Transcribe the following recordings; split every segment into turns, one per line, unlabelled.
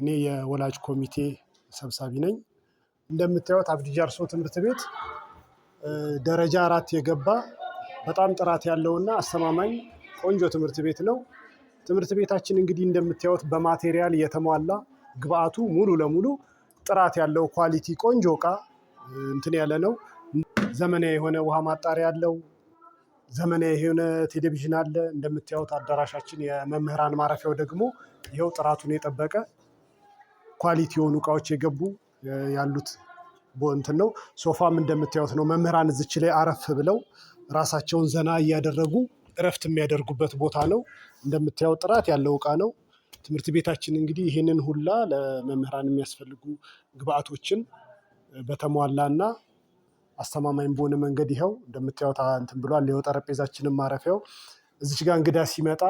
እኔ የወላጅ ኮሚቴ ሰብሳቢ ነኝ። እንደምታዩት አብዲ ጃርሶ ትምህርት ቤት ደረጃ 4 የገባ በጣም ጥራት ያለውና አስተማማኝ ቆንጆ ትምህርት ቤት ነው። ትምህርት ቤታችን እንግዲህ እንደምታዩት በማቴሪያል የተሟላ ግብአቱ ሙሉ ለሙሉ ጥራት ያለው ኳሊቲ ቆንጆ እቃ እንትን ያለ ነው። ዘመናዊ የሆነ ውሃ ማጣሪያ አለው። ዘመናዊ የሆነ ቴሌቪዥን አለ። እንደምታዩት አዳራሻችን የመምህራን ማረፊያው ደግሞ ይኸው ጥራቱን የጠበቀ ኳሊቲ የሆኑ እቃዎች የገቡ ያሉት እንትን ነው። ሶፋም እንደምታዩት ነው። መምህራን እዚች ላይ አረፍ ብለው ራሳቸውን ዘና እያደረጉ እረፍት የሚያደርጉበት ቦታ ነው። እንደምታየው ጥራት ያለው እቃ ነው። ትምህርት ቤታችን እንግዲህ ይህንን ሁላ ለመምህራን የሚያስፈልጉ ግብአቶችን በተሟላና አስተማማኝ በሆነ መንገድ ይኸው እንደምታዩት እንትን ብሏል። ይኸው ጠረጴዛችንም ማረፊያው እዚች ጋር እንግዳ ሲመጣ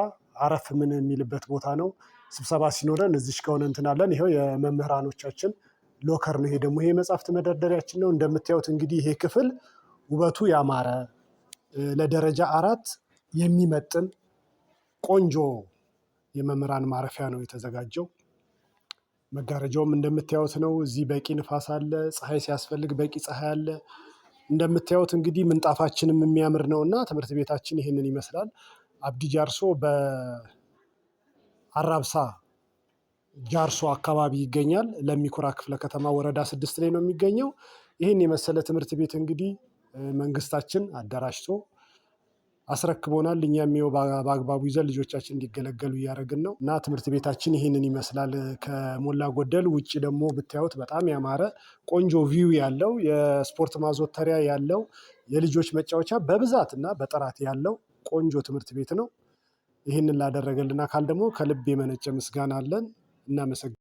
አረፍ ምን የሚልበት ቦታ ነው። ስብሰባ ሲኖረን እዚች ከሆነ እንትን አለን። ይኸው የመምህራኖቻችን ሎከር ነው። ይሄ ደግሞ ይሄ መጽሐፍት መደርደሪያችን ነው። እንደምታዩት እንግዲህ ይሄ ክፍል ውበቱ ያማረ ለደረጃ 4 የሚመጥን ቆንጆ የመምህራን ማረፊያ ነው የተዘጋጀው። መጋረጃውም እንደምታዩት ነው። እዚህ በቂ ንፋስ አለ። ፀሐይ ሲያስፈልግ በቂ ፀሐይ አለ። እንደምታዩት እንግዲህ ምንጣፋችንም የሚያምር ነው እና ትምህርት ቤታችን ይህንን ይመስላል። አብዲ ጃርሶ በአራብሳ ጃርሶ አካባቢ ይገኛል። ለሚኩራ ክፍለ ከተማ ወረዳ 6 ላይ ነው የሚገኘው። ይህን የመሰለ ትምህርት ቤት እንግዲህ መንግስታችን አደራጅቶ አስረክቦናል። እኛም ይኸው በአግባቡ ይዘን ልጆቻችን እንዲገለገሉ እያደረግን ነው እና ትምህርት ቤታችን ይህንን ይመስላል ከሞላ ጎደል። ውጭ ደግሞ ብታዩት በጣም ያማረ ቆንጆ ቪው ያለው የስፖርት ማዘውተሪያ ያለው የልጆች መጫወቻ በብዛት እና በጥራት ያለው ቆንጆ ትምህርት ቤት ነው። ይህንን ላደረገልን አካል ደግሞ ከልብ የመነጨ ምስጋና አለን። እናመሰግናለን።